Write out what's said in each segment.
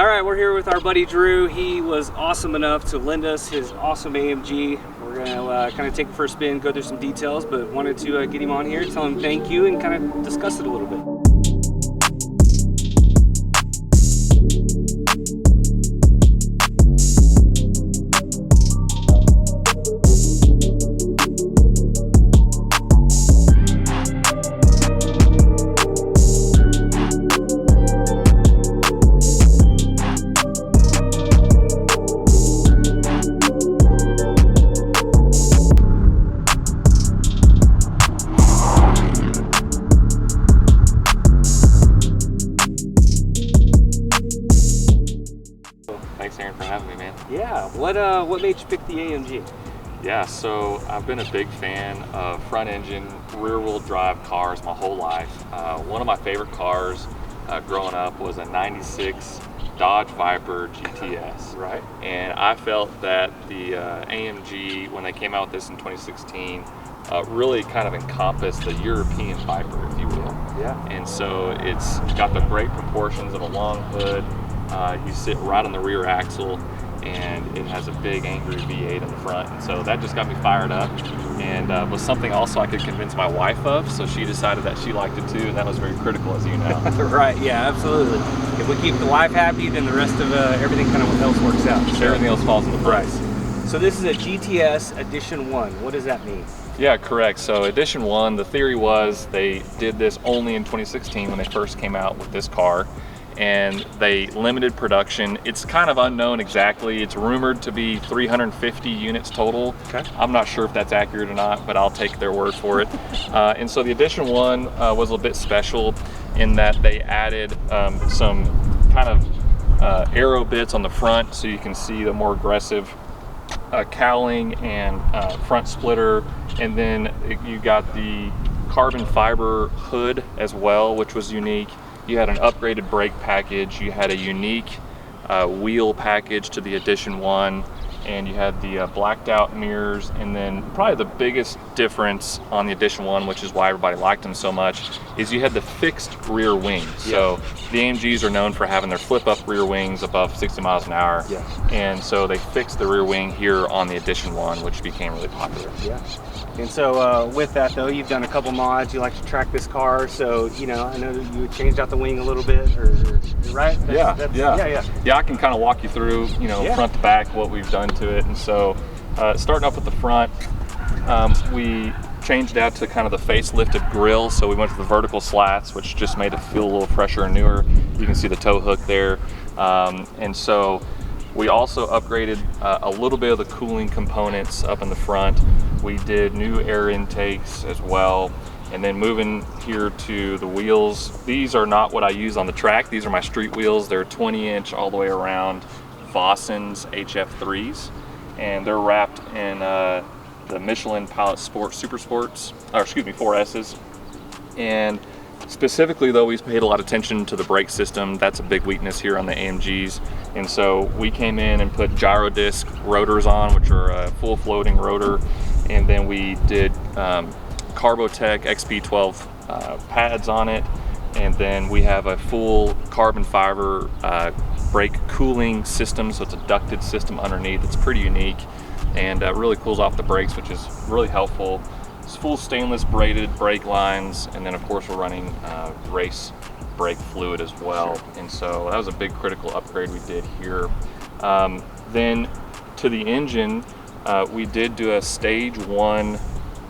All right, we're here with our buddy Drew. He was awesome enough to lend us his awesome AMG. We're gonna kind of take it for a spin, go through some details, but wanted to get him on here, tell him thank you, and kind of discuss it a little bit. Thanks, Aaron, for having me, man. Yeah, what made you pick the AMG? Yeah, so I've been a big fan of front engine, rear wheel drive cars my whole life. One of my favorite cars growing up was a 96 Dodge Viper GTS. Right. And I felt that the AMG, when they came out with this in 2016, really kind of encompassed the European Viper, if you will. Yeah. And so it's got the great proportions of a long hood. You sit right on the rear axle, and it has a big angry V8 in the front, and so that just got me fired up, and was something also I could convince my wife of, so she decided that she liked it too, and that was very critical, as you know. Right, yeah, absolutely. If we keep the wife happy, then the rest of everything kind of else works out. So everything else falls into place. Right. So this is a GTS Edition 1. What does that mean? Yeah, correct. So Edition 1, the theory was they did this only in 2016 when they first came out with this car, and they limited production. It's kind of unknown exactly. It's rumored to be 350 units total. Okay. I'm not sure if that's accurate or not, but I'll take their word for it. And so the Edition 1 was a bit special in that they added some kind of aero bits on the front, so you can see the more aggressive cowling and front splitter, and then you got the carbon fiber hood as well, which was unique. You had an upgraded brake package, you had a unique wheel package to the Edition 1, and you had the blacked out mirrors, and then probably the biggest difference on the Edition 1, which is why everybody liked them so much, is you had the fixed rear wings. Yeah. So the AMGs are known for having their flip up rear wings above 60 miles an hour. Yeah. And so they fixed the rear wing here on the Edition 1, which became really popular. Yeah. And so with that though, you've done a couple mods, you like to track this car, so you know, I know that you changed out the wing a little bit, or right? Yeah, I can kind of walk you through, you know, front to back, what we've done to it. And so starting up with the front, we changed out to kind of the facelifted grille, so we went to the vertical slats, which just made it feel a little fresher and newer. You can see the tow hook there. And so we also upgraded a little bit of the cooling components up in the front. We did new air intakes as well. And then moving here to the wheels, these are not what I use on the track. These are my street wheels. They're 20-inch all the way around Vossen's HF3s. And they're wrapped in the Michelin Pilot Sport Super Sports, or excuse me, 4S's. And specifically though, we paid a lot of attention to the brake system. That's a big weakness here on the AMGs. And so we came in and put gyro disc rotors on, which are a full floating rotor. And then we did Carbotech XP12 pads on it. And then we have a full carbon fiber brake cooling system. So it's a ducted system underneath. It's pretty unique and really cools off the brakes, which is really helpful. It's full stainless braided brake lines, and then of course we're running race brake fluid as well. Sure. And so that was a big critical upgrade we did here. Then to the engine, we did do a stage 1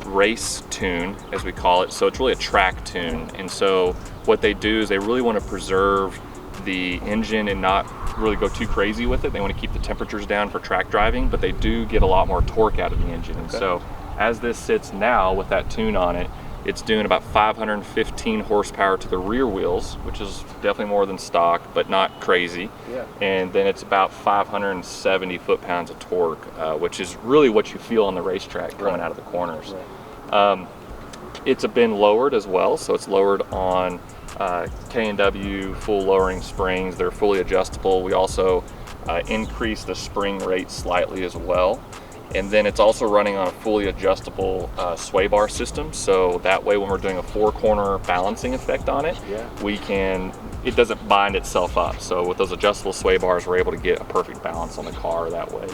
race tune, as we call it. So it's really a track tune. And so what they do is they really want to preserve the engine and not really go too crazy with it. They want to keep the temperatures down for track driving, but they do get a lot more torque out of the engine. And so as this sits now with that tune on it, it's doing about 515 horsepower to the rear wheels, which is definitely more than stock, but not crazy. Yeah. And then it's about 570 foot-pounds of torque, which is really what you feel on the racetrack coming out of the corners. Right. It's been lowered as well, so it's lowered on K&W full lowering springs. They're fully adjustable. We also increased the spring rate slightly as well. And then it's also running on a fully adjustable sway bar system. So that way when we're doing a 4-corner balancing effect on it, we can it doesn't bind itself up. So with those adjustable sway bars, we're able to get a perfect balance on the car that way.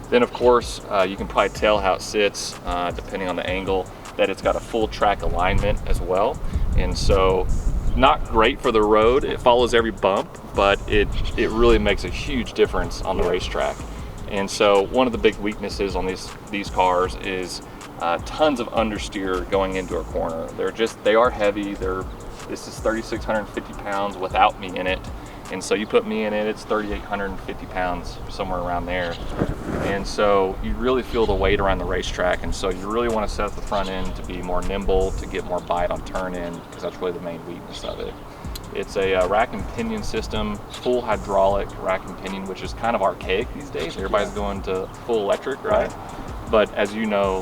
Then of course, you can probably tell how it sits, depending on the angle, that it's got a full track alignment as well. And so not great for the road. It follows every bump, but it really makes a huge difference on the racetrack. And so one of the big weaknesses on these cars is tons of understeer going into a corner. They are heavy. This is 3,650 pounds without me in it. And so you put me in it, it's 3,850 pounds, somewhere around there. And so you really feel the weight around the racetrack. And so you really want to set up the front end to be more nimble, to get more bite on turn in, because that's really the main weakness of it. It's a rack and pinion system, full hydraulic rack and pinion, which is kind of archaic these days. Everybody's going to full electric, right? But as you know,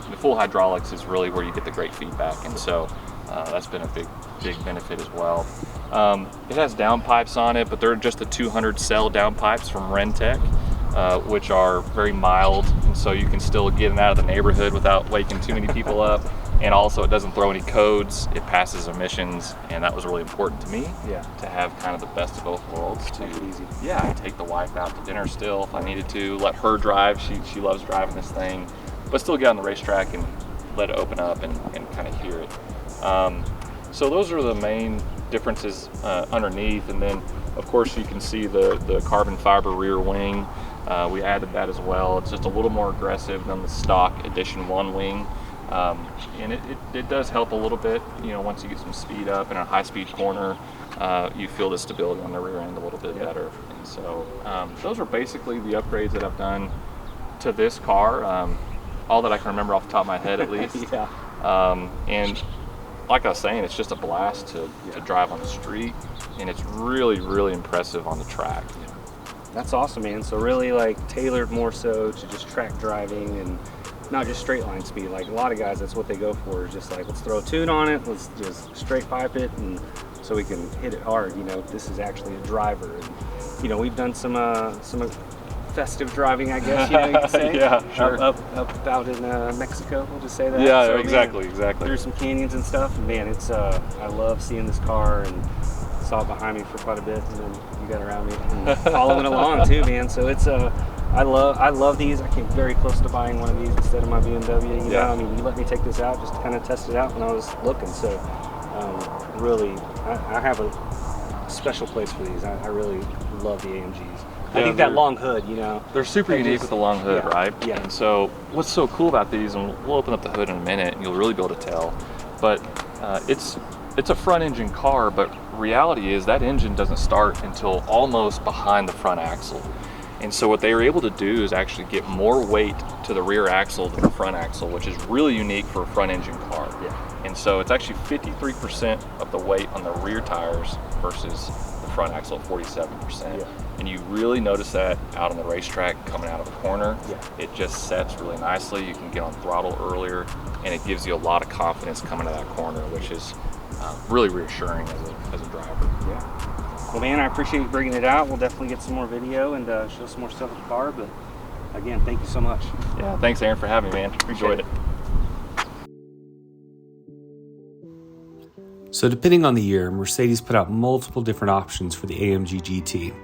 the full hydraulics is really where you get the great feedback. And so that's been a big benefit as well. It has downpipes on it, but they're just the 200 cell downpipes from Rentec, which are very mild, and so you can still get it out of the neighborhood without waking too many people up. And also it doesn't throw any codes, it passes emissions, and that was really important to me, to have kind of the best of both worlds. To easy. Yeah, take the wife out to dinner still if I needed to, let her drive, she loves driving this thing, but still get on the racetrack and let it open up and kind of hear it. So those are the main differences underneath, and then of course you can see the carbon fiber rear wing. We added that as well. It's just a little more aggressive than the stock Edition 1 wing. And it does help a little bit, once you get some speed up in a high-speed corner, you feel the stability on the rear end a little bit better. And so those are basically the upgrades that I've done to this car, all that I can remember off the top of my head at least. And like I was saying, it's just a blast to drive on the street, and it's really, really impressive on the track. That's awesome, man. So really tailored more so to just track driving and not just straight line speed. Like a lot of guys, that's what they go for, is just let's throw a tune on it, let's just straight pipe it, and so we can hit it hard. This is actually a driver. And we've done some festive driving, I guess you could say. Sure. Up out in Mexico, we'll just say that. Yeah, so, exactly. Through some canyons and stuff. And man, it's I love seeing this car, and saw it behind me for quite a bit, and then you got around me and following along too, man. So it's I love these. I came very close to buying one of these instead of my BMW. You know, I mean, you let me take this out just to kind of test it out when I was looking. So really, I have a special place for these. I really love the AMGs. I think that long hood, They're super unique with the long hood, right? Yeah. And so what's so cool about these, and we'll open up the hood in a minute and you'll really be able to tell, but it's a front engine car, but reality is that engine doesn't start until almost behind the front axle. And so what they were able to do is actually get more weight to the rear axle than the front axle, which is really unique for a front engine car. And so it's actually 53% of the weight on the rear tires versus the front axle at 47%. And you really notice that out on the racetrack coming out of a corner. It just sets really nicely. You can get on throttle earlier, and it gives you a lot of confidence coming to that corner, which is really reassuring as a driver. Well, man, I appreciate you bringing it out. We'll definitely get some more video and show some more stuff of the car. But again, thank you so much. Yeah, thanks, Aaron, for having me, man. Enjoyed it. So depending on the year, Mercedes put out multiple different options for the AMG GT.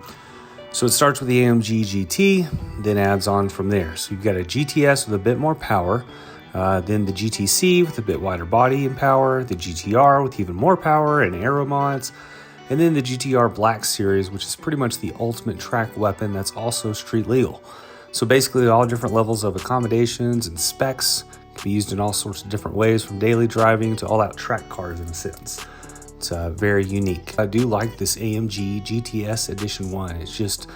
So it starts with the AMG GT, then adds on from there. So you've got a GTS with a bit more power, then the GTC with a bit wider body and power, the GTR with even more power and aero mods, and then the GTR Black Series, which is pretty much the ultimate track weapon that's also street legal. So basically all different levels of accommodations and specs can be used in all sorts of different ways, from daily driving to all-out track cars in a sense. It's very unique. I do like this AMG GTS Edition 1. It just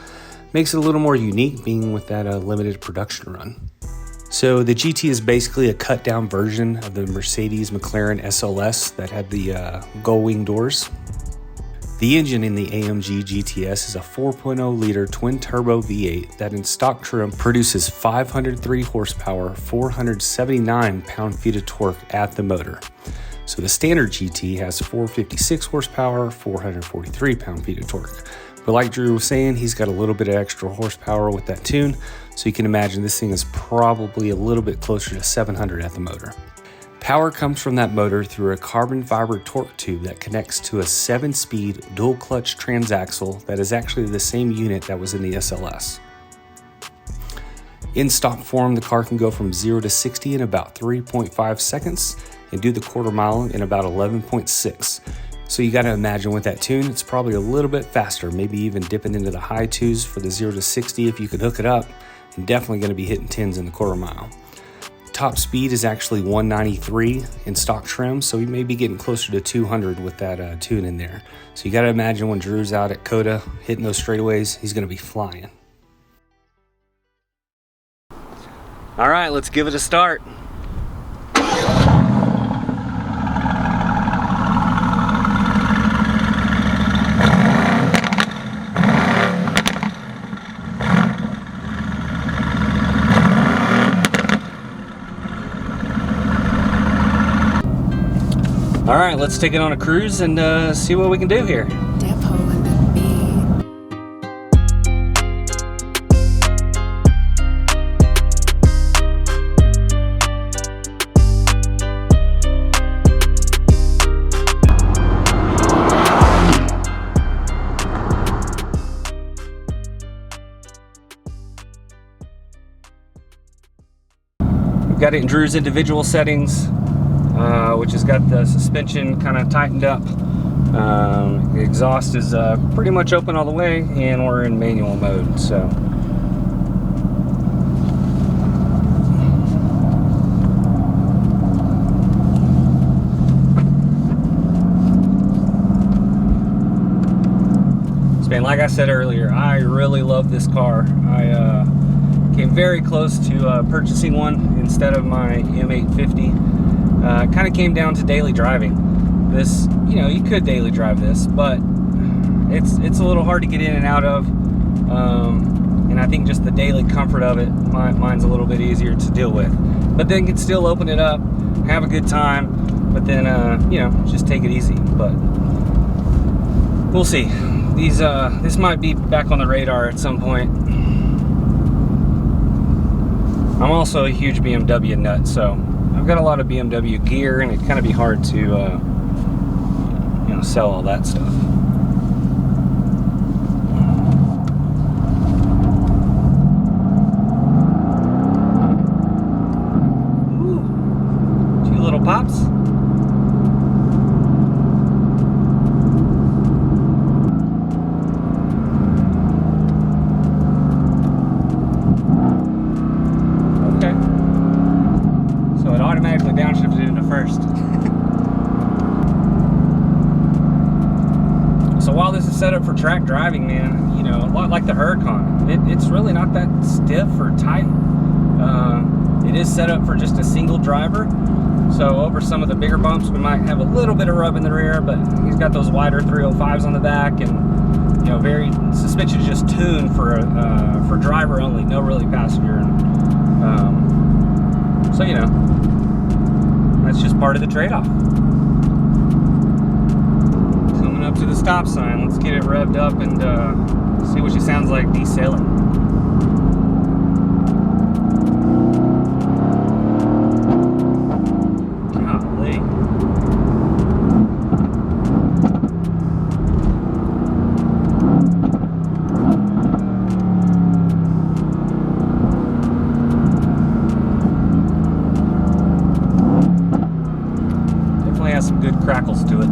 makes it a little more unique being with that limited production run. So the GT is basically a cut down version of the Mercedes McLaren SLS that had the gull wing doors. The engine in the AMG GTS is a 4.0 liter twin turbo V8 that in stock trim produces 503 horsepower, 479 pound-feet of torque at the motor. So the standard GT has 456 horsepower, 443 pound-feet of torque. But like Drew was saying, he's got a little bit of extra horsepower with that tune, so you can imagine this thing is probably a little bit closer to 700 at the motor. Power comes from that motor through a carbon fiber torque tube that connects to a 7-speed dual clutch transaxle that is actually the same unit that was in the SLS. In stock form, the car can go from 0 to 60 in about 3.5 seconds and do the quarter mile in about 11.6. So you got to imagine with that tune, it's probably a little bit faster, maybe even dipping into the high 2s for the 0 to 60 if you could hook it up, and definitely going to be hitting 10s in the quarter mile. Top speed is actually 193 in stock trim, so we may be getting closer to 200 with that tune in there. So you got to imagine when Drew's out at COTA hitting those straightaways, he's going to be flying. All right, let's give it a start. All right, let's take it on a cruise and see what we can do here. We've got it in Drew's individual settings, which has got the suspension kind of tightened up. The exhaust is pretty much open all the way, and we're in manual mode. So man, like I said earlier, I really love this car. I came very close to purchasing one instead of my M850. Kind of came down to daily driving. This, you know, you could daily drive this, but it's a little hard to get in and out of. And I think just the daily comfort of it, mine's a little bit easier to deal with. But then can still open it up, have a good time, but then you know, just take it easy. But we'll see. This might be back on the radar at some point. I'm also a huge BMW nut, so I've got a lot of BMW gear, and it'd kind of be hard to, you know, sell all that stuff. Ooh, 2 little pops. Automatically downshifted into first. So while this is set up for track driving, man, you know, a lot like the Huracan, it's really not that stiff or tight. It is set up for just a single driver. So over some of the bigger bumps, we might have a little bit of rub in the rear, but he's got those wider 305s on the back, and you know, very suspension is just tuned for driver only, no really passenger. So you know, that's just part of the trade-off. Coming up to the stop sign, let's get it revved up and see what she sounds like desailing. Golly. Has some good crackles to it.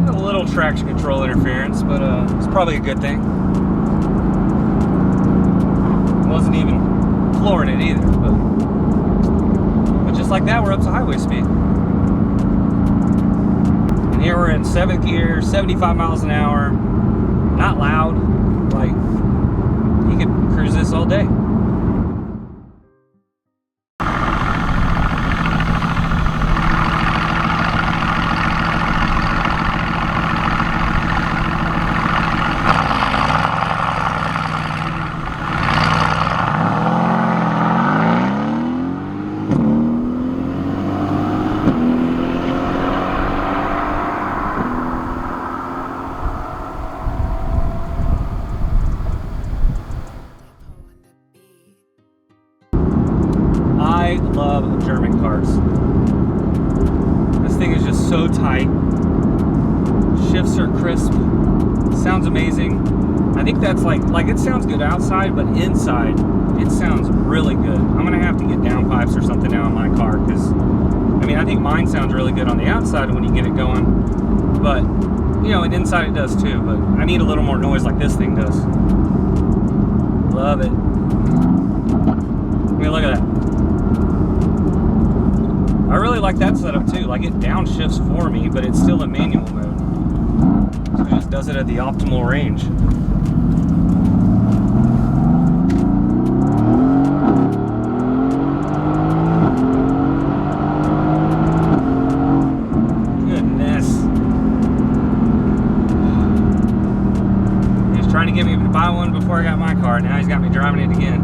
A little traction control interference, but it's probably a good thing. Wasn't even flooring it either, but just like that, we're up to highway speed. Here we're in 7th gear, 75 miles an hour, not loud, like you could cruise this all day. cars. This thing is just so tight. Shifts are crisp. Sounds amazing. I think that's like it sounds good outside, but inside it sounds really good. I'm gonna have to get downpipes or something now in my car, because I mean, I think mine sounds really good on the outside when you get it going, but you know, and inside it does too, but I need a little more noise like this thing does. Love it. I mean, look at that. I really like that setup too. Like, it downshifts for me, but it's still in manual mode. So it just does it at the optimal range. Trying to get me to buy one before I got my car. Now he's got me driving it again.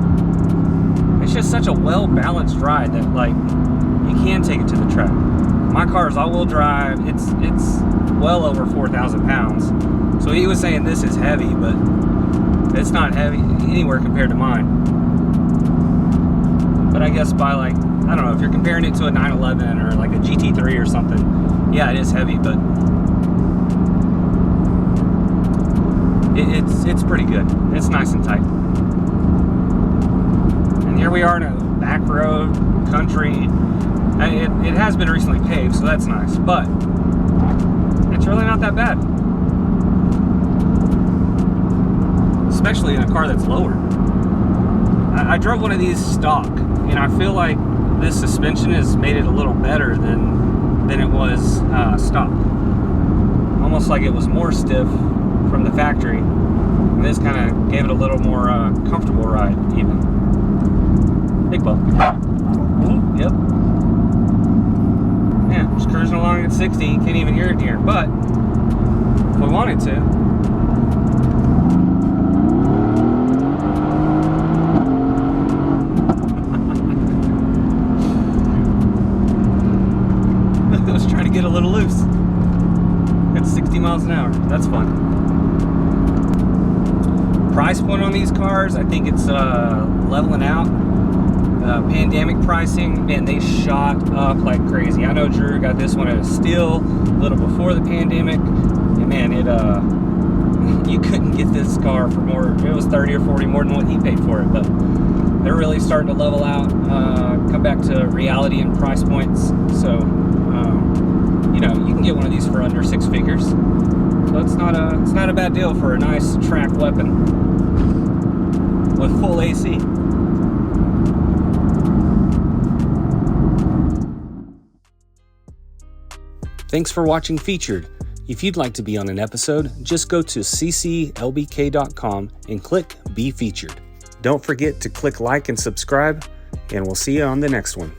It's just such a well-balanced ride that, like, you can take it to the track. My car is all-wheel drive. It's well over 4,000 pounds. So he was saying this is heavy, but it's not heavy anywhere compared to mine. But I guess by, like, I don't know, if you're comparing it to a 911 or like a GT3 or something, yeah, it is heavy, but it's pretty good. It's nice and tight. And here we are in a back road, country. It has been recently paved, so that's nice, but it's really not that bad. Especially in a car that's lower. I drove one of these stock, and I feel like this suspension has made it a little better than it was stock. Almost like it was more stiff from the factory, and this kind of gave it a little more comfortable ride even. Big bump. Yep. Yeah, just cruising along at 60, you can't even hear it here, but if we wanted to. I was trying to get a little loose at 60 miles an hour. That's fun. Price point on these cars, I think it's leveling out. Pandemic pricing, man, they shot up like crazy. I know Drew got this one at a steal a little before the pandemic, and man, you couldn't get this car for more. It was 30 or 40 more than what he paid for it, but they're really starting to level out, come back to reality and price points. So you know, you can get one of these for under 6 figures. So it's not a bad deal for a nice track weapon with full AC. Thanks for watching Featured. If you'd like to be on an episode, just go to CCLBK.com and click Be Featured. Don't forget to click like and subscribe, and we'll see you on the next one.